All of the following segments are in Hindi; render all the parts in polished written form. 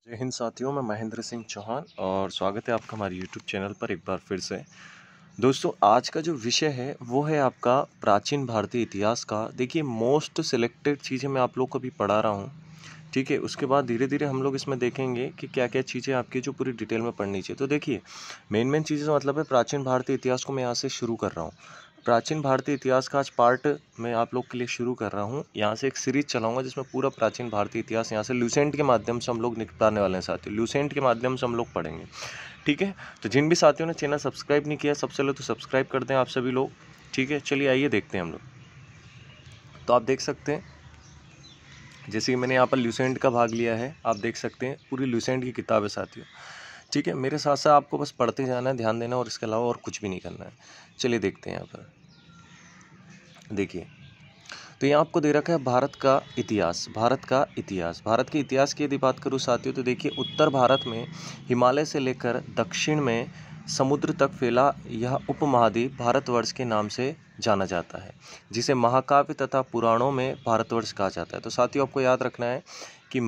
जय हिंद साथियों, मैं महेंद्र सिंह चौहान और स्वागत है आपका हमारे यूट्यूब चैनल पर एक बार फिर से। दोस्तों, आज का जो विषय है वो है आपका प्राचीन भारतीय इतिहास का। देखिए, मोस्ट सिलेक्टेड चीज़ें मैं आप लोग को अभी पढ़ा रहा हूँ, ठीक है। उसके बाद धीरे धीरे हम लोग इसमें देखेंगे कि क्या क्या चीज़ें आपकी जो पूरी डिटेल में पढ़नी चाहिए। तो देखिए, मेन चीज़ें का मतलब है प्राचीन भारतीय इतिहास को मैं यहाँ से शुरू कर रहा हूँ। प्राचीन भारतीय इतिहास का आज पार्ट मैं आप लोग के लिए शुरू कर रहा हूँ। यहाँ से एक सीरीज चलाऊंगा जिसमें पूरा प्राचीन भारतीय इतिहास यहाँ से ल्यूसेंट के माध्यम से हम लोग निपटाने वाले हैं साथियों। ल्यूसेंट के माध्यम से हम लोग पढ़ेंगे, ठीक है। तो जिन भी साथियों ने चैनल सब्सक्राइब नहीं किया, सबसे पहले तो सब्सक्राइब कर दें आप सभी लोग, ठीक है। चलिए आइए देखते हैं हम लोग। तो आप देख सकते हैं, जैसे कि मैंने यहाँ पर ल्यूसेंट का भाग लिया है, आप देख सकते हैं पूरी ल्यूसेंट की किताब है साथियों, ठीक है। मेरे साथ साथ आपको बस पढ़ते जाना है, ध्यान देना, और इसके अलावा और कुछ भी नहीं करना है। चलिए देखते हैं यहाँ पर। देखिए, तो यहाँ आपको दे रखा है भारत का इतिहास। भारत का इतिहास, भारत के इतिहास की यदि बात करूँ साथियों, तो देखिए, उत्तर भारत में हिमालय से लेकर दक्षिण में समुद्र तक फैला यह उपमहाद्वीप भारतवर्ष के नाम से जाना जाता है, जिसे महाकाव्य तथा पुराणों में भारतवर्ष कहा जाता है। तो साथियों, आपको याद रखना है कि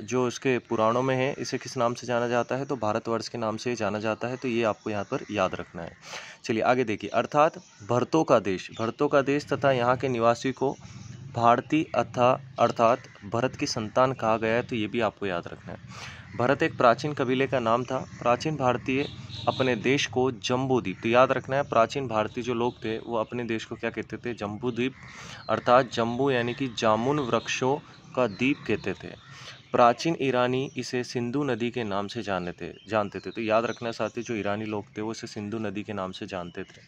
जो इसके पुराणों में है, इसे किस नाम से जाना जाता है, तो भारतवर्ष के नाम से जाना जाता है। तो ये आपको यहाँ पर याद रखना है। चलिए आगे देखिए, अर्थात भरतों का देश तथा यहाँ के निवासी को भारती अर्थात भरत की संतान कहा गया है। तो ये भी आपको याद रखना है। भरत एक प्राचीन कबीले का नाम था। प्राचीन भारतीय अपने देश को जम्बूद्वीप, तो याद रखना है, प्राचीन भारतीय जो लोग थे वो अपने देश को क्या कहते थे, जम्बूद्वीप, अर्थात जम्बू यानी कि जामुन वृक्षों का द्वीप कहते थे। प्राचीन ईरानी इसे सिंधु नदी के नाम से जानते थे। तो याद रखना साथी, जो ईरानी लोग थे वो इसे सिंधु नदी के नाम से जानते थे,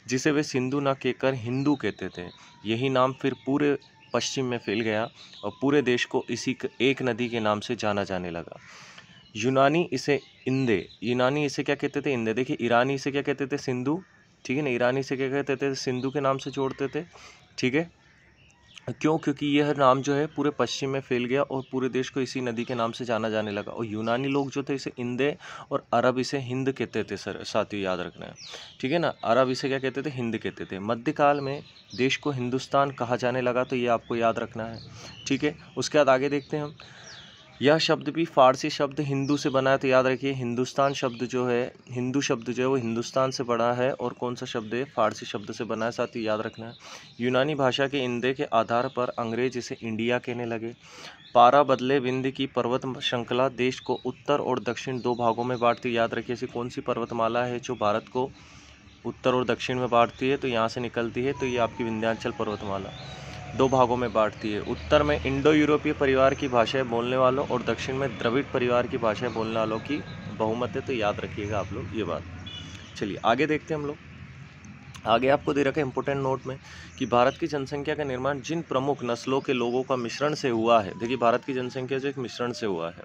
जिसे वे सिंधु न कहकर हिंदू कहते थे। यही नाम फिर पूरे पश्चिम में फैल गया और पूरे देश को इसी एक नदी के नाम से जाना जाने लगा। यूनानी इसे क्या कहते थे, इंदे। देखिए, ईरानी इसे क्या कहते थे, सिंधु, ठीक है ना। ईरानी इसे क्या कहते थे, सिंधु के नाम से जोड़ते थे, ठीक है। क्यों? क्योंकि यह नाम जो है पूरे पश्चिम में फैल गया और पूरे देश को इसी नदी के नाम से जाना जाने लगा। और यूनानी लोग जो थे इसे इंदे और अरब इसे हिंद कहते थे। साथियों, याद रखना है, ठीक है ना। अरब इसे क्या कहते थे, हिंद कहते थे। मध्यकाल में देश को हिंदुस्तान कहा जाने लगा। तो ये आपको याद रखना है, ठीक है। उसके बाद आगे देखते हैं हम। यह शब्द भी फारसी शब्द हिंदू से बना है। तो याद रखिए, हिंदुस्तान शब्द जो है, हिंदू शब्द जो है वो हिंदुस्तान से बना है, और कौन सा शब्द है, फारसी शब्द से बना है। साथ ही याद रखना है। यूनानी भाषा के इंदे के आधार पर अंग्रेज इसे इंडिया कहने लगे। पारा बदले विंध्य की पर्वत श्रृंखला देश को उत्तर और दक्षिण दो भागों में बांटती। याद रखिए, ऐसी कौन सी पर्वतमाला है जो भारत को उत्तर और दक्षिण में बांटती है, तो यहाँ से निकलती है, तो ये आपकी विंध्याचल पर्वतमाला दो भागों में बांटती है। उत्तर में इंडो यूरोपीय परिवार की भाषाएं बोलने वालों और दक्षिण में द्रविड़ परिवार की भाषाएं बोलने वालों की बहुमत है। तो याद रखिएगा आप लोग ये बात। चलिए आगे देखते हैं हम लोग। आगे आपको दे रखा है इंपोर्टेंट नोट में कि भारत की जनसंख्या का निर्माण जिन प्रमुख नस्लों के लोगों का मिश्रण से हुआ है। देखिए, भारत की जनसंख्या जो एक मिश्रण से हुआ है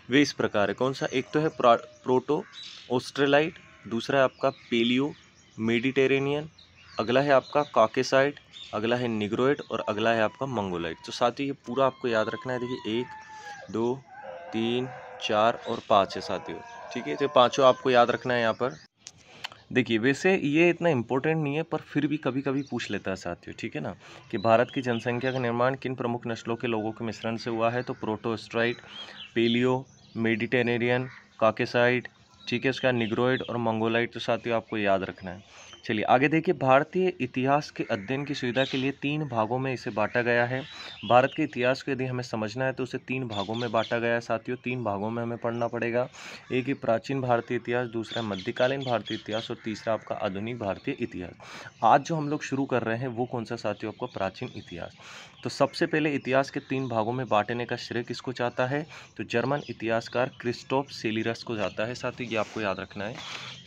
वे इस प्रकार है। कौन सा? एक तो है प्रोटो ऑस्ट्रेलाइट, दूसरा है आपका पेलियो मेडिटेरेनियन, अगला है आपका कॉकेसाइड, अगला है निग्रोइड और अगला है आपका मंगोलाइट। तो साथियों, ये पूरा आपको याद रखना है। देखिए, 1 2 3 4 और 5 है साथियों, ठीक है। तो पांचों आपको याद रखना है यहाँ पर। देखिए, वैसे ये इतना इम्पोर्टेंट नहीं है, पर फिर भी कभी कभी पूछ लेता है साथियों, ठीक है ना, कि भारत की जनसंख्या का निर्माण किन प्रमुख नस्लों के लोगों के मिश्रण से हुआ है। तो प्रोटोस्ट्राइट, पेलियो मेडिटेरेनियन, कॉकेसाइड, ठीक है, उसका निग्रोइड और मंगोलाइट। तो साथियों, आपको याद रखना है। चलिए आगे देखिए, भारतीय इतिहास के अध्ययन की सुविधा के लिए 3 भागों में इसे बांटा गया है। भारत के इतिहास को यदि हमें समझना है तो उसे 3 भागों में बांटा गया है साथियों। 3 भागों में हमें पढ़ना पड़ेगा। एक ही प्राचीन भारतीय इतिहास, दूसरा मध्यकालीन भारतीय इतिहास और तीसरा आपका आधुनिक भारतीय इतिहास। आज जो हम लोग शुरू कर रहे हैं वो कौन सा साथियों, आपको प्राचीन इतिहास। तो सबसे पहले इतिहास के 3 भागों में बांटने का श्रेय किसको जाता है, तो जर्मन इतिहासकार क्रिस्टोफ सेलिरस को जाता है। साथियों, ये आपको याद रखना है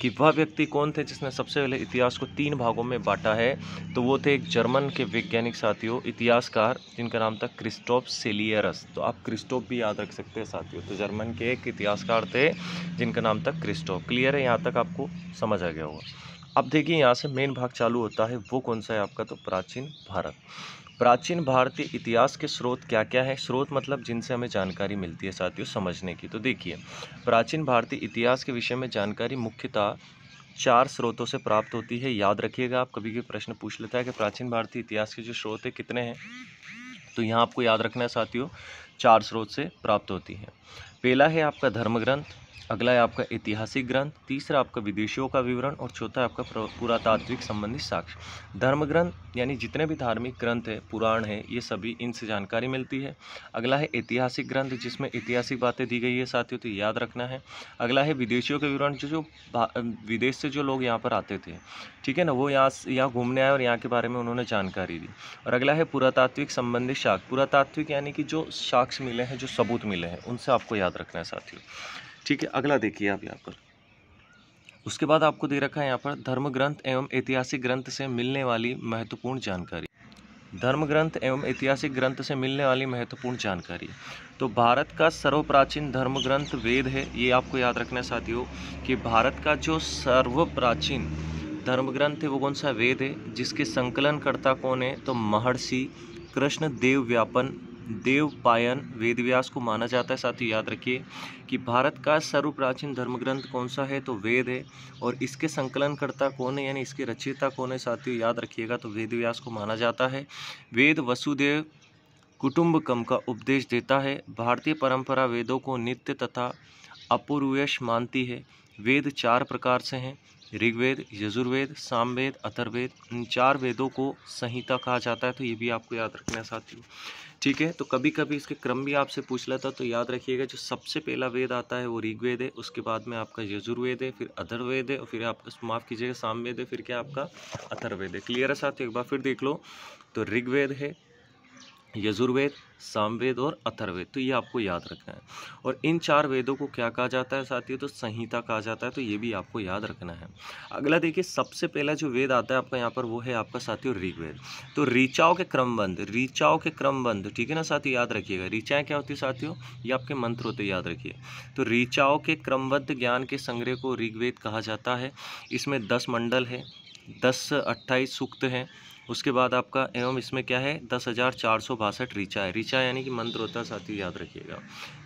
कि वह व्यक्ति कौन थे जिसने सबसे पहले इतिहास को 3 भागों में बांटा है। तो वो थे एक जर्मन के वैज्ञानिक साथियों, इतिहासकार, जिनका नाम था क्रिस्टोफ सेलियरस। तो आप क्रिस्टोफ भी याद रख सकते हैं साथियों। तो जर्मन के एक इतिहासकार थे जिनका नाम था क्रिस्टोफ। क्लियर है? यहाँ तक आपको समझ आ गया होगा। अब देखिए, यहाँ से मेन भाग चालू होता है, वो कौन सा है आपका, तो प्राचीन भारत। प्राचीन भारतीय इतिहास के स्रोत क्या क्या है। स्रोत मतलब जिनसे हमें जानकारी मिलती है साथियों समझने की। तो देखिए, प्राचीन भारतीय इतिहास के विषय में जानकारी मुख्यतः 4 स्रोतों से प्राप्त होती है। याद रखिएगा, आप कभी भी प्रश्न पूछ लेता है कि प्राचीन भारतीय इतिहास के जो स्रोत है कितने हैं, तो यहाँ आपको याद रखना है साथियों, 4 स्रोत से प्राप्त होती है। पहला है आपका धर्म ग्रंथ, अगला है आपका ऐतिहासिक ग्रंथ, तीसरा आपका विदेशियों का विवरण और चौथा है आपका पुरातात्विक संबंधी साक्ष्य। धर्म ग्रंथ यानी जितने भी धार्मिक ग्रंथ है, पुराण है, ये सभी इनसे जानकारी मिलती है। अगला है ऐतिहासिक ग्रंथ, जिसमें ऐतिहासिक बातें दी गई है साथियों, तो याद रखना है। अगला है विदेशियों के विवरण, जो विदेश से जो लोग यहाँ पर आते थे, ठीक है ना, वो यहाँ घूमने आए और यहाँ के बारे में उन्होंने जानकारी दी। और अगला है पुरातात्विक संबंधी साक्ष्य। पुरातात्विक यानी कि जो साक्ष्य मिले हैं, जो सबूत मिले हैं, उनसे आपको याद रखना है साथियों, ठीक है। अगला देखिए आप यहाँ पर, उसके बाद आपको दे रखा है यहाँ पर धर्म ग्रंथ एवं ऐतिहासिक ग्रंथ से मिलने वाली महत्वपूर्ण जानकारी। धर्म ग्रंथ एवं ऐतिहासिक ग्रंथ से मिलने वाली महत्वपूर्ण जानकारी। तो भारत का सर्वप्राचीन धर्म ग्रंथ वेद है, ये आपको याद रखना है साथियों, कि भारत का जो सर्वप्राचीन धर्म ग्रंथ है वो कौन सा वेद है, जिसके संकलनकर्ता कौन है, तो महर्षि कृष्ण देवपायन वेदव्यास को माना जाता है। साथ ही याद रखिए कि भारत का सर्वप्राचीन धर्म ग्रंथ कौन सा है, तो वेद है, और इसके संकलनकर्ता कौन है, यानी इसके रचयिता कौन है साथियों, याद रखिएगा, तो वेदव्यास को माना जाता है। वेद वसुदेव कुटुंबकम का उपदेश देता है। भारतीय परंपरा वेदों को नित्य तथा अपूर्वेश मानती है। वेद 4 प्रकार से हैं, ऋग्वेद, यजुर्वेद, सामवेद, अथर्ववेद। इन 4 वेदों को संहिता कहा जाता है, तो ये भी आपको याद रखना है साथियों, ठीक है। तो कभी कभी इसके क्रम भी आपसे पूछ लेता, तो याद रखिएगा, जो सबसे पहला वेद आता है वो ऋग्वेद है, उसके बाद में आपका यजुर्वेद है, फिर अथर्ववेद है, और फिर आप माफ़ कीजिएगा सामवेद है, फिर क्या आपका अथर्ववेद है। क्लियर है साथियों, एक बार फिर देख लो, तो ऋग्वेद है, यजुर्वेद, सामवेद और अथर्ववेद, तो ये आपको याद रखना है। और इन 4 वेदों को क्या कहा जाता है साथियों, तो संहिता कहा जाता है, तो ये भी आपको याद रखना है। अगला देखिए, सबसे पहला जो वेद आता है आपका यहाँ पर, वो है आपका साथियों ऋग्वेद। तो ऋचाओं के क्रमबंध, ठीक है ना साथियों, याद रखिएगा। ऋचाएँ क्या होती है साथियों, ये आपके मंत्र होते हैं, याद रखिए। तो ऋचाओं के क्रमबद्ध ज्ञान के संग्रह को ऋग्वेद कहा जाता है। इसमें 10 मंडल है, 28 सूक्त हैं। उसके बाद आपका एवं इसमें क्या है, 10,462 ऋचा है। ऋचा यानी कि मंत्र होता है साथियों, याद रखिएगा।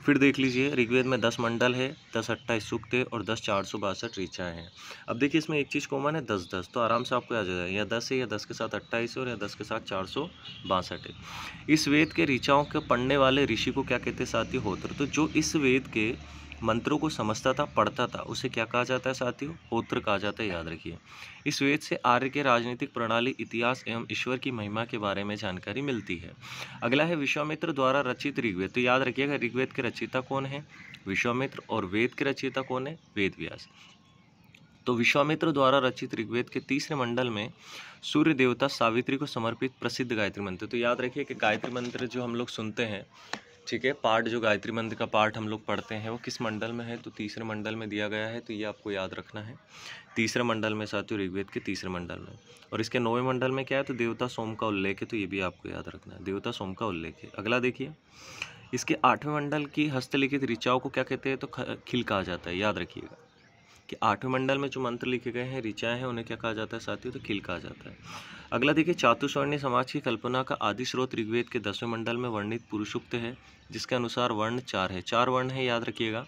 फिर देख लीजिए, ऋग्वेद में 10 मंडल है, 28 सूक्त है और 10,462 ऋचाएँ हैं। अब देखिए, इसमें एक चीज़ कॉमन है, 10, तो आराम से आपको याद हो जाएगा, या 10 है, या 10 के साथ 28 है, और या 10 के साथ 462 है। इस वेद के ऋचाओं के पढ़ने वाले ऋषि को क्या कहते हैं साथियों, होत्र। तो जो इस वेद के मंत्रों को समझता था, पढ़ता था, उसे क्या कहा जाता है साथियों, होत्र कहा जाता है, याद रखिए। इस वेद से आर्य के राजनीतिक प्रणाली, इतिहास एवं ईश्वर की महिमा के बारे में जानकारी मिलती है। अगला है विश्वामित्र द्वारा रचित ऋग्वेद। तो याद रखिएगा, ऋग्वेद के रचयिता कौन है, विश्वामित्र, और वेद के रचयिता कौन है, वेदव्यास। तो विश्वामित्र द्वारा रचित ऋग्वेद के 3रे मंडल में सूर्य देवता सावित्री को समर्पित प्रसिद्ध गायत्री मंत्र। तो याद रखिए कि गायत्री मंत्र जो हम लोग सुनते हैं, ठीक है, पाठ जो गायत्री मंत्र का पाठ हम लोग पढ़ते हैं, वो किस मंडल में है, तो 3रे मंडल में दिया गया है, तो ये आपको याद रखना है। 3रे मंडल में साथियों, ऋग्वेद के 3रे मंडल में। और इसके 9वें मंडल में क्या है, तो देवता सोम का उल्लेख है, तो ये भी आपको याद रखना है, देवता सोम का उल्लेख है। अगला देखिए, इसके 8वें मंडल की हस्तलिखित ऋचाओं को क्या कहते हैं, तो खिल कहा जाता है, याद रखिएगा कि 8वें मंडल में जो मंत्र लिखे गए हैं, ऋचाएँ हैं, उन्हें क्या कहा जाता है साथियों, तो खिल कहा जाता है। अगला देखिए, चातुर्वर्णीय समाज की कल्पना का आदि स्रोत ऋग्वेद के 10वें मंडल में वर्णित पुरुषोक्त है, जिसके अनुसार वर्ण 4 है। 4 वर्ण है, याद रखिएगा।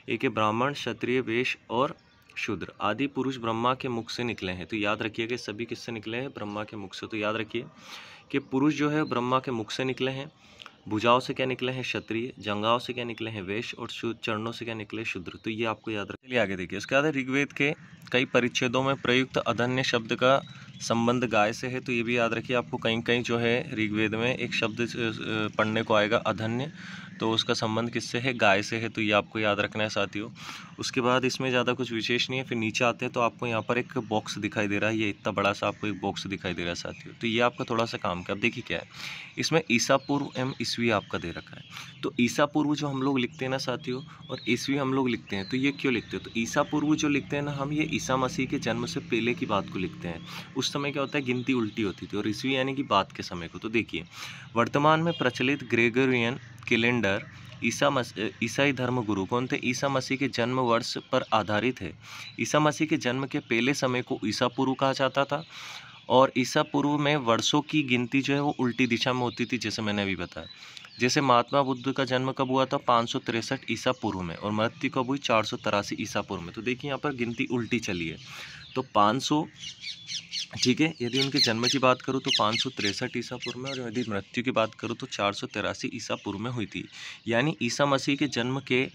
एक है ब्राह्मण, क्षत्रिय, वैश्य और शूद्र। आदि पुरुष ब्रह्मा के मुख से निकले हैं, तो याद रखिएगा सभी किससे निकले हैं, ब्रह्मा के मुख से। तो याद रखिए कि पुरुष जो है ब्रह्मा के मुख से निकले हैं। भुजाओं से क्या निकले हैं, क्षत्रिय, जंघाओं से क्या निकले हैं, वैश्य, और चरणों से क्या निकले, शूद्र। तो ये आपको याद रखिए। आगे देखिए, उसके बाद ऋग्वेद के कई परिच्छेदों में प्रयुक्त अधन्य शब्द का संबंध गाय से है, तो ये भी याद रखिए। आपको कहीं कहीं जो है ऋग्वेद में एक शब्द पढ़ने को आएगा अधन्य, तो उसका संबंध किससे है, गाय से है, तो ये आपको याद रखना है साथियों। उसके बाद इसमें ज़्यादा कुछ विशेष नहीं है। फिर नीचे आते हैं तो आपको यहाँ पर एक बॉक्स दिखाई दे रहा है, ये इतना बड़ा सा आपको एक बॉक्स दिखाई दे रहा है साथियों, तो ये आपका थोड़ा सा काम का। अब देखिए क्या है, इसमें ईसा पूर्व एवं ईस्वी आपका दे रखा है। तो ईसा पूर्व जो हम लोग लिखते हैं ना साथियों, और ईस्वी हम लोग लिखते हैं, तो ये क्यों लिखते हैं, तो ईसा पूर्व जो लिखते हैं ना हम, ये ईसा मसीह के जन्म से पहले की बात को लिखते हैं। उस समय क्या होता है, गिनती उल्टी होती थी, और ईस्वी यानी कि बाद के समय को। तो देखिए, वर्तमान में प्रचलित ग्रेगोरियन कैलेंडर ईसाई धर्म गुरु कौन थे, ईसा मसीह के जन्म वर्ष पर आधारित है। ईसा मसीह के जन्म के पहले समय को ईसा पूर्व कहा जाता था, और ईसा पूर्व में वर्षों की गिनती जो है वो उल्टी दिशा में होती थी, जैसे मैंने अभी बताया। जैसे महात्मा बुद्ध का जन्म कब हुआ था, 563 ईसा पूर्व में, और मृत्यु कब हुई, 483 ईसा पूर्व में। तो देखिए यहाँ पर गिनती उल्टी चली है। तो 500, ठीक है। यदि उनके जन्म की बात करूँ तो 563 ईसा पूर्व में, और यदि मृत्यु की बात करूँ तो 483 ईसा पूर्व में हुई थी। यानी ईसा मसीह के जन्म के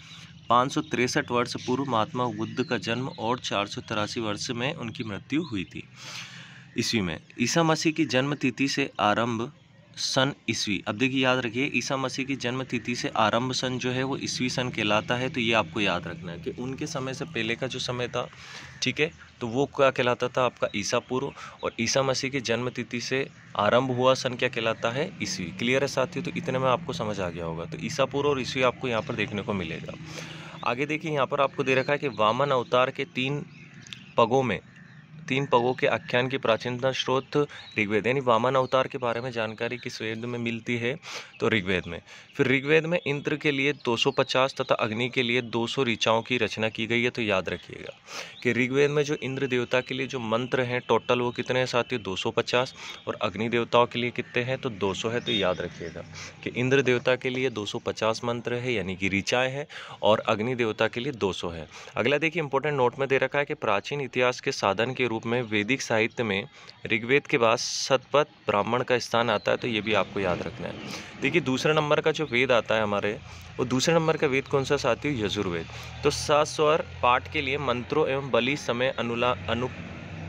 563 वर्ष पूर्व महात्मा बुद्ध का जन्म और 483 वर्ष में उनकी मृत्यु हुई थी ईस्वी में। ईसा मसीह की जन्म तिथि से आरंभ सन ईस्वी। अब देखिए याद रखिए, ईसा मसीह की जन्म तिथि से आरंभ सन जो है वो ईस्वी सन कहलाता है। तो ये आपको याद रखना है कि उनके समय से पहले का जो समय था, ठीक है, तो वो क्या कहलाता था आपका ईसा पूर्व, और ईसा मसीह की जन्म तिथि से आरंभ हुआ सन क्या कहलाता है, ईस्वी। क्लियर है साथियों? तो इतने में आपको समझ आ गया होगा। तो ईसा पूर्व और ईस्वी आपको यहाँ पर देखने को मिलेगा। आगे देखिए, यहाँ पर आपको दे रखा है कि वामन अवतार के 3 पगों के आख्यान की प्राचीनतम स्रोत ऋग्वेद। यानी वामन अवतार के बारे में जानकारी किस वेद में मिलती है, तो ऋग्वेद में। फिर ऋग्वेद में इंद्र के लिए 250 तथा अग्नि के लिए 200 ऋचाओं की रचना की गई है। तो याद रखिएगा कि ऋग्वेद में जो इंद्र देवता के लिए जो मंत्र हैं टोटल वो कितने हैं साथियों, 250, और अग्नि देवताओं के लिए कितने हैं, तो 200 है। तो याद रखिएगा कि इंद्र देवता के लिए 250 मंत्र है यानी कि ऋचाएँ हैं, और अग्नि देवता के लिए 200 है। अगला देखिए, इंपॉर्टेंट नोट में दे रखा है कि प्राचीन इतिहास के साधन के रूप में वैदिक साहित्य में ऋग्वेद के बाद शतपथ ब्राह्मण का स्थान आता है। तो ये भी आपको याद रखना है। देखिए, दूसरे नंबर का जो वेद आता है हमारे, वो दूसरे नंबर का वेद कौन सा साथियों, यजुर्वेद। तो सस्वर पाठ के लिए मंत्रों एवं बलि समय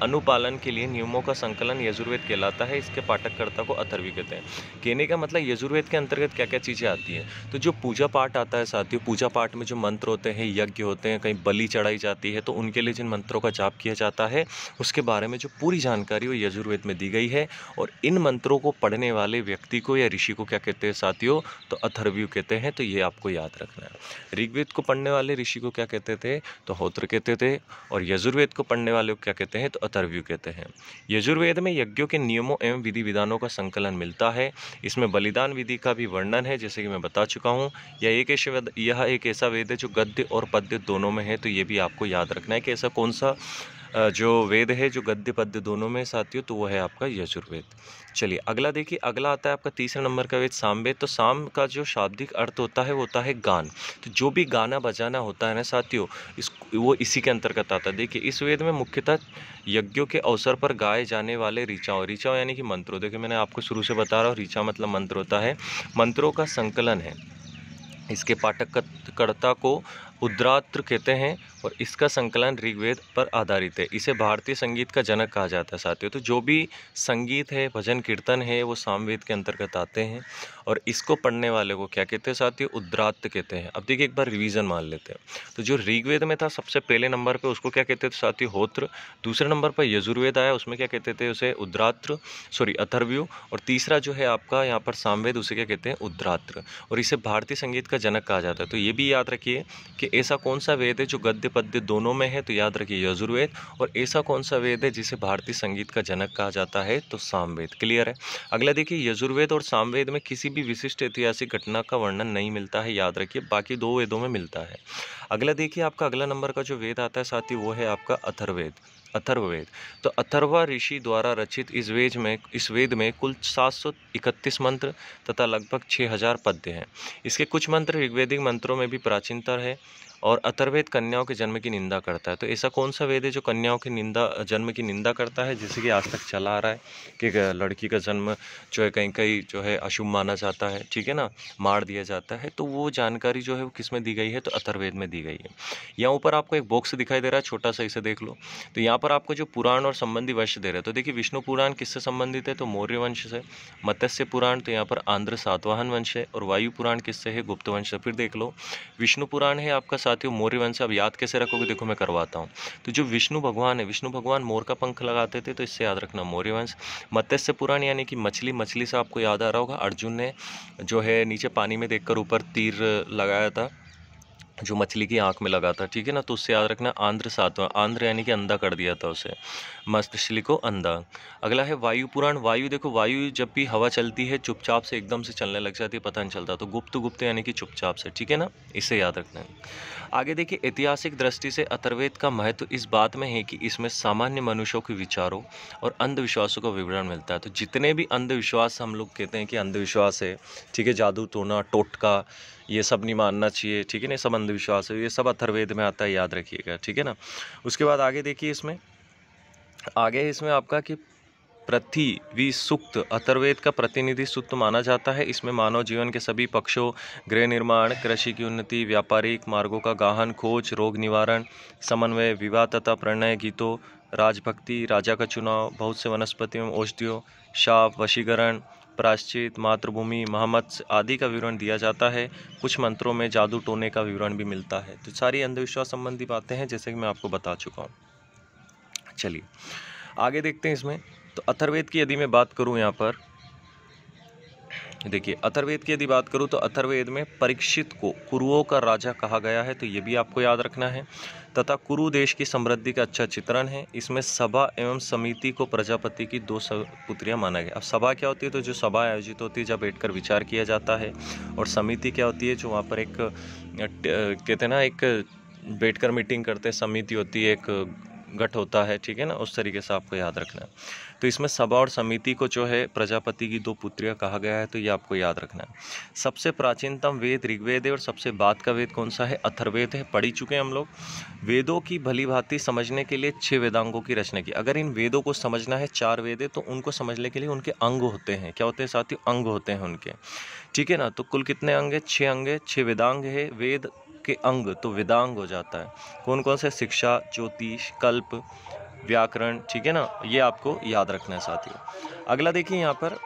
अनुपालन के लिए नियमों का संकलन यजुर्वेद कहलाता है। इसके पाठककर्ता को अथर्वी कहते हैं। कहने का मतलब यजुर्वेद के अंतर्गत क्या क्या चीज़ें आती हैं, तो जो पूजा पाठ आता है साथियों, पूजा पाठ में जो मंत्र होते हैं, यज्ञ होते हैं, कहीं बलि चढ़ाई जाती है, तो उनके लिए जिन मंत्रों का जाप किया जाता है उसके बारे में जो पूरी जानकारी वो यजुर्वेद में दी गई है। और इन मंत्रों को पढ़ने वाले व्यक्ति को या ऋषि को क्या कहते हैं साथियों, तो अथर्वयु कहते हैं। तो ये आपको याद रखना है। ऋग्वेद को पढ़ने वाले ऋषि को क्या कहते थे, तो होत्र कहते थे, और यजुर्वेद को पढ़ने वाले को क्या कहते हैं, तो अथर्वयु कहते हैं। यजुर्वेद में यज्ञों के नियमों एवं विधि विधानों का संकलन मिलता है। इसमें बलिदान विधि का भी वर्णन है, जैसे कि मैं बता चुका हूँ। यह एक ऐसा वेद है जो गद्य और पद्य दोनों में है। तो ये भी आपको याद रखना है कि ऐसा कौन सा जो वेद है जो गद्य पद्य दोनों में साथियों, तो वो है आपका यजुर्वेद। चलिए अगला देखिए, अगला आता है आपका तीसरे नंबर का वेद सामवेद। तो साम का जो शाब्दिक अर्थ होता है वो होता है गान। तो जो भी गाना बजाना होता है ना साथियों, वो इसी के अंतर्गत आता है। देखिए, इस वेद में मुख्यतः यज्ञों के अवसर पर गाए जाने वाले ऋचाओं यानी कि मंत्रों, देखिए मैंने आपको शुरू से बता रहा हूँ, ऋचा मतलब मंत्र होता है, मंत्रों का संकलन है। इसके पाठककर्ता को उद्रात्र कहते हैं, और इसका संकलन ऋग्वेद पर आधारित है। इसे भारतीय संगीत का जनक कहा जाता है साथियों। तो जो भी संगीत है, भजन कीर्तन है, वो सामवेद के अंतर्गत आते हैं, और इसको पढ़ने वाले को क्या कहते हैं साथियों, उद्रात्र कहते हैं। अब देखिए एक बार रिवीजन मान लेते हैं। तो जो ऋग्वेद में था सबसे पहले नंबर पे, उसको क्या कहते थे साथियों, होत्र। दूसरे नंबर पर यजुर्वेद आया, उसमें क्या कहते थे उसे, अथर्वयु। और तीसरा जो है आपका यहाँ पर सामवेद, उसे क्या कहते हैं, उद्रात्र, और इसे भारतीय संगीत का जनक कहा जाता है। तो ये भी याद रखिए कि ऐसा कौन सा वेद है जो गद्य पद्य दोनों में है, तो याद रखिए यजुर्वेद। और ऐसा कौन सा वेद है जिसे भारतीय संगीत का जनक कहा जाता है, तो सामवेद। क्लियर है? अगला देखिए, यजुर्वेद और सामवेद में किसी भी विशिष्ट ऐतिहासिक घटना का वर्णन नहीं मिलता है, याद रखिए, बाकी 2 वेदों में मिलता है। अगला देखिए, आपका अगला नंबर का जो वेद आता है साथियों, वो है आपका अथर्ववेद। तो अथर्वा ऋषि द्वारा रचित इस वेद में कुल 731 मंत्र तथा लगभग 6000 पद्य हैं। इसके कुछ मंत्र ऋग्वेदिक मंत्रों में भी प्राचीनतर है, और अथर्ववेद कन्याओं के जन्म की निंदा करता है। तो ऐसा कौन सा वेद है जो कन्याओं की जन्म की निंदा करता है, जैसे कि आज तक चला आ रहा है कि लड़की का जन्म जो है कहीं कहीं जो है अशुभ माना जाता है, ठीक है ना, मार दिया जाता है। तो वो जानकारी जो है वो किस में दी गई है, तो अथर्ववेद में दी गई है। यहाँ ऊपर आपको एक बॉक्स दिखाई दे रहा है छोटा सा, इसे देख लो। तो यहाँ पर आपको जो पुराण और संबंधी वंश दे रहे हैं, तो देखिए विष्णु पुराण किससे संबंधित है, तो मौर्य वंश से। मत्स्य पुराण तो यहाँ पर आंध्र सातवाहन वंश है, और वायु पुराण किससे है, गुप्त वंश से। फिर देख लो, विष्णु पुराण है आपका साथियों मौर्य वंश। अब याद कैसे रखोगे, देखो मैं करवाता हूँ। तो जो विष्णु भगवान है, विष्णु भगवान मोर का पंख लगाते थे, तो इससे याद रखना मौर्य वंश। मत्स्य पुराण यानी कि मछली से आपको याद आ रहा होगा, अर्जुन ने जो है नीचे पानी में देखकर ऊपर तीर लगाया था, जो मछली की आंख में लगा था, ठीक है ना, तो उससे याद रखना आंध्र सातवां, आंध्र यानी कि अंधा कर दिया था उसे, मछली को अंधा। अगला है वायु पुराण। वायु देखो, वायु जब भी हवा चलती है चुपचाप से एकदम से चलने लग जाती है, पता नहीं चलता, तो गुप्त यानी कि चुपचाप से, ठीक है ना, इसे याद रखना है। आगे देखिए, ऐतिहासिक दृष्टि से अथर्ववेद का महत्व इस बात में है कि इसमें सामान्य मनुष्यों के विचारों और अंधविश्वासों का विवरण मिलता है। तो जितने भी अंधविश्वास हम लोग कहते हैं कि अंधविश्वास है, ठीक है, जादू टोना टोटका ये सब नहीं मानना चाहिए, ठीक है ना, सब अंधविश्वास है, ये सब अथर्ववेद में आता है, याद रखिएगा, ठीक है ना। उसके बाद आगे देखिए, इसमें आगे है इसमें आपका कि पृथ्वी सूक्त अथर्ववेद का प्रतिनिधि सूक्त माना जाता है। इसमें मानव जीवन के सभी पक्षों, गृह निर्माण, कृषि की उन्नति, व्यापारिक मार्गों का गाहन, खोज, रोग निवारण, समन्वय, विवाह तथा प्रणय गीतों, राजभक्ति, राजा का चुनाव, बहुत से वनस्पतियों एवं औषधियों, शाप, वशीकरण, प्रायश्चित, मातृभूमि, महामत्स्य आदि का विवरण दिया जाता है। कुछ मंत्रों में जादू टोने का विवरण भी मिलता है। तो सारी अंधविश्वास संबंधी बातें हैं, जैसे कि मैं आपको बता चुका हूँ। चलिए आगे देखते हैं इसमें। तो अथर्ववेद की यदि मैं बात करूं, यहाँ पर देखिए अथर्ववेद की यदि बात करूं तो अथर्ववेद में परीक्षित को कुरुओं का राजा कहा गया है, तो ये भी आपको याद रखना है। तथा कुरु देश की समृद्धि का अच्छा चित्रण है। इसमें सभा एवं समिति को प्रजापति की 2 पुत्रियां माना गया। अब सभा क्या होती है, तो जो सभा आयोजित होती है जब बैठकर विचार किया जाता है, और समिति क्या होती है, जो वहाँ पर एक कहते हैं ना, एक बैठकर मीटिंग करते हैं, समिति होती है, एक गठ होता है, ठीक है ना, उस तरीके से आपको याद रखना है। तो इसमें सभा और समिति को जो है प्रजापति की 2 पुत्रियां कहा गया है, तो ये आपको याद रखना है। सबसे प्राचीनतम वेद ऋग्वेद है और सबसे बाद का वेद कौन सा है, अथर्ववेद है। पढ़ ही चुके हैं हम लोग। वेदों की भली भांति समझने के लिए 6 वेदांगों की रचना की। अगर इन वेदों को समझना है, 4 वेद है, तो उनको समझने के लिए उनके अंग होते हैं। क्या होते हैं साथियों, अंग होते हैं उनके, ठीक है ना। तो कुल कितने अंग है, 6 अंग है, 6 वेदांग है। वेद के अंग तो वेदांग हो जाता है। कौन कौन से, शिक्षा, ज्योतिष, कल्प, व्याकरण, ठीक है ना, ये आपको याद रखना है साथियों। अगला देखिए यहाँ पर,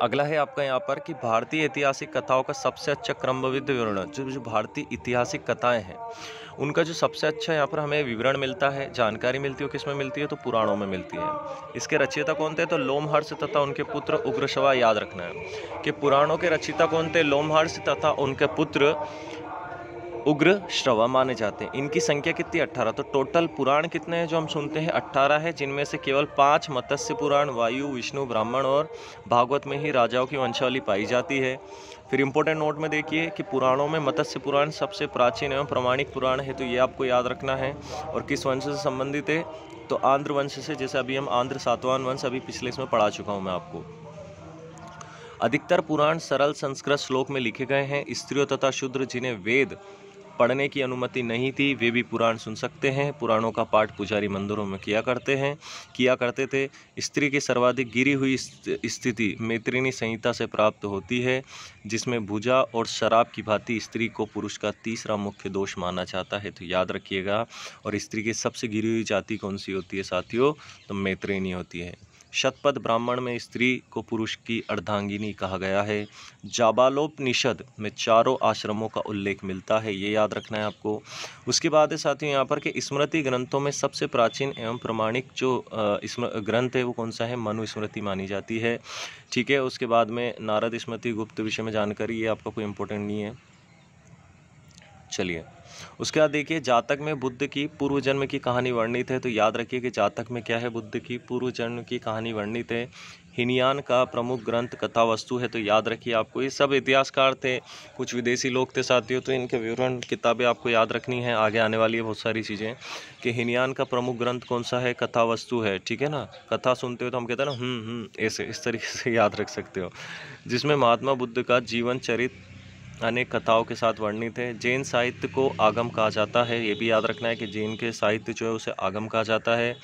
अगला है आपका यहाँ पर कि भारतीय ऐतिहासिक कथाओं का सबसे अच्छा क्रमबद्ध विवरण। जो भारतीय ऐतिहासिक कथाएं हैं उनका जो सबसे अच्छा यहाँ पर हमें विवरण मिलता है, जानकारी मिलती है, किस में मिलती है, तो पुराणों में मिलती है। इसके रचयिता कौन थे, तो लोमहर्ष तथा उनके पुत्र उग्रश्रवा। याद रखना है कि पुराणों के रचयिता कौन थे, लोमहर्ष तथा उनके पुत्र उग्र श्रवा माने जाते हैं। इनकी संख्या कितनी, 18। तो टोटल पुराण कितने हैं जो हम सुनते हैं, 18 है, जिनमें से केवल 5 मत्स्य पुराण, वायु, विष्णु, ब्राह्मण और भागवत में ही राजाओं की वंशावली पाई जाती है। फिर इंपॉर्टेंट नोट में देखिए कि पुराणों में मत्स्य पुराण सबसे प्राचीन एवं प्रमाणिक पुराण है, तो ये आपको याद रखना है। और किस वंश से संबंधित है, तो आंध्र वंश से। जैसे अभी हम आंध्र सातवाहन वंश अभी पिछले इसमें पढ़ा चुका हूँ मैं आपको। अधिकतर पुराण सरल संस्कृत श्लोक में लिखे गए हैं। स्त्रियों तथा शूद्र जिन्हें वेद पढ़ने की अनुमति नहीं थी, वे भी पुराण सुन सकते हैं। पुराणों का पाठ पुजारी मंदिरों में किया करते थे। स्त्री की सर्वाधिक गिरी हुई स्थिति मैत्रिणी संहिता से प्राप्त होती है, जिसमें भुजा और शराब की भांति स्त्री को पुरुष का तीसरा मुख्य दोष माना जाता है, तो याद रखिएगा। और स्त्री की सबसे गिरी हुई जाति कौन सी होती है साथियों, तो मैत्रिणी होती है। शतपथ ब्राह्मण में स्त्री को पुरुष की अर्धांगिनी कहा गया है। जाबालोपनिषद में 4 आश्रमों का उल्लेख मिलता है, ये याद रखना है आपको। उसके बाद है साथियों यहाँ पर कि स्मृति ग्रंथों में सबसे प्राचीन एवं प्रमाणिक जो ग्रंथ है वो कौन सा है, मनुस्मृति मानी जाती है, ठीक है। उसके बाद में नारद स्मृति, गुप्त विषय में जानकारी, ये आपका कोई इंपॉर्टेंट नहीं है। चलिए उसके बाद देखिए जातक में बुद्ध की पूर्व जन्म की कहानी वर्णित है, तो याद रखिए कि जातक में क्या है, बुद्ध की पूर्व जन्म की कहानी वर्णित है। हिनयान का प्रमुख ग्रंथ कथा वस्तु है, तो याद रखिए आपको। ये सब इतिहासकार थे, कुछ विदेशी लोग थे साथियों, तो इनके विवरण किताबें आपको याद रखनी है, आगे आने वाली है बहुत सारी चीज़ें। कि हिनयान का प्रमुख ग्रंथ कौन सा है, कथा वस्तु है, ठीक है ना। कथा सुनते हो तो हम कहते हैं ना ऐसे, इस तरीके से याद रख सकते हो, जिसमें महात्मा बुद्ध का जीवन चरित्र अनेक कथाओं के साथ वर्णित है। जैन साहित्य को आगम कहा जाता है, ये भी याद रखना है कि जैन के साहित्य जो है उसे आगम कहा जाता है।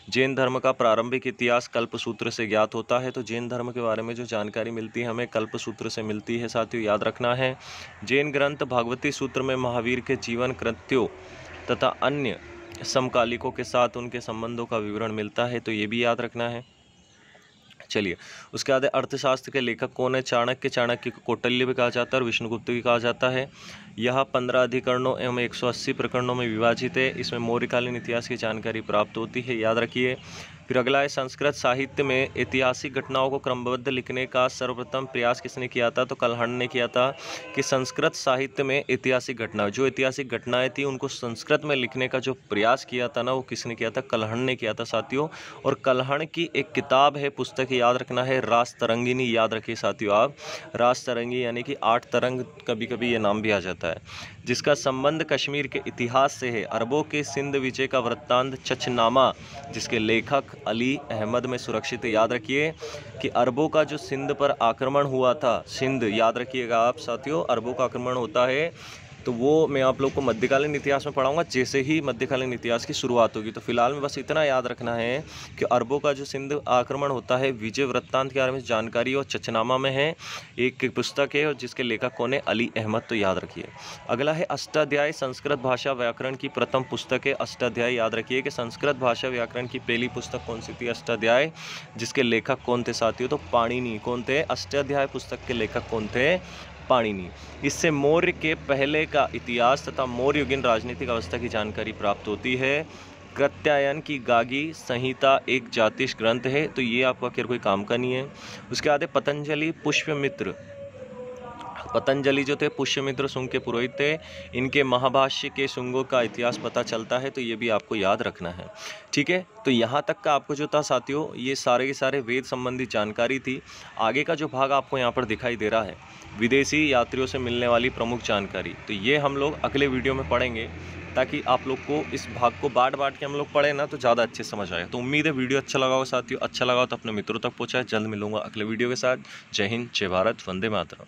जैन धर्म का प्रारंभिक इतिहास कल्पसूत्र से ज्ञात होता है, तो जैन धर्म के बारे में जो जानकारी मिलती है हमें कल्पसूत्र से मिलती है साथियों, याद रखना है। जैन ग्रंथ भागवती सूत्र में महावीर के जीवन कृत्यों तथा अन्य समकालिकों के साथ उनके संबंधों का विवरण मिलता है, तो ये भी याद रखना है। चलिए उसके बाद अर्थशास्त्र के लेखक कौन है, चाणक्य को कौटिल्य भी कहा जाता है और विष्णुगुप्त भी कहा जाता है। यह 15 अधिकरणों एवं 180 प्रकरणों में विभाजित है। इसमें मौर्यकालीन इतिहास की जानकारी प्राप्त होती है, याद रखिए। फिर अगला है संस्कृत साहित्य में ऐतिहासिक घटनाओं को क्रमबद्ध लिखने का सर्वप्रथम प्रयास किसने किया था, तो कल्हण ने किया था। कि संस्कृत साहित्य में ऐतिहासिक ऐतिहासिक घटनाएं थी उनको संस्कृत में लिखने का जो प्रयास किया था ना, वो किसने किया था, कल्हण ने किया था साथियों। और कल्हण की एक किताब है, पुस्तक याद रखना है, रासतरंगिनी, याद रखिए साथियों आप। रासतरंगी यानी कि 8 तरंग, कभी कभी ये नाम भी आ जाता है, जिसका संबंध कश्मीर के इतिहास से है। अरबों के सिंध विजय का वृत्तांत चचनामा, जिसके लेखक अली अहमद में सुरक्षित है, याद रखिए। कि अरबों का जो सिंध पर आक्रमण हुआ था, सिंध याद रखिएगा आप साथियों, अरबों का आक्रमण होता है तो वो मैं आप लोग को मध्यकालीन इतिहास में पढ़ाऊंगा जैसे ही मध्यकालीन इतिहास की शुरुआत होगी। तो फिलहाल में बस इतना याद रखना है कि अरबों का जो सिंध आक्रमण होता है विजय वृत्तांत के बारे में जानकारी और चचनामा में है, एक पुस्तक है और जिसके लेखक कौन है, अली अहमद। तो याद रखिए। अगला है अष्टाध्याय, संस्कृत भाषा व्याकरण की प्रथम पुस्तक है अष्टाध्याय। याद रखिए कि संस्कृत भाषा व्याकरण की पहली पुस्तक कौन सी थी, अष्टाध्याय। जिसके लेखक कौन थे साथियों, तो पाणिनि। कौन थे, अष्टाध्याय पुस्तक के लेखक कौन थे, पाणिनि। इससे मौर्य के पहले का इतिहास तथा मौर्ययुगीन राजनीतिक अवस्था की जानकारी प्राप्त होती है। कात्यायन की गागी संहिता एक ज्योतिष ग्रंथ है, तो ये आपका खैर कोई काम का नहीं है। उसके बाद पतंजलि पुष्यमित्र। पतंजलि जो थे पुष्यमित्र शुंग के पुरोहित थे। इनके महाभाष्य के शुंगों का इतिहास पता चलता है, तो ये भी आपको याद रखना है। ठीक है, तो यहाँ तक का आपको जो था साथियों, ये सारे के सारे वेद संबंधी जानकारी थी। आगे का जो भाग आपको यहाँ पर दिखाई दे रहा है, विदेशी यात्रियों से मिलने वाली प्रमुख जानकारी, तो ये हम लोग अगले वीडियो में पढ़ेंगे, ताकि आप लोग को इस भाग को बांट के हम लोग पढ़े ना, तो ज़्यादा अच्छे समझ आए। तो उम्मीद है वीडियो अच्छा लगा हो साथियों। अच्छा लगा हो तो अपने मित्रों तक पहुँचाए। जल्द मिलूंगा अगले वीडियो के साथ। जय हिंद, जय भारत, वंदे मातरम।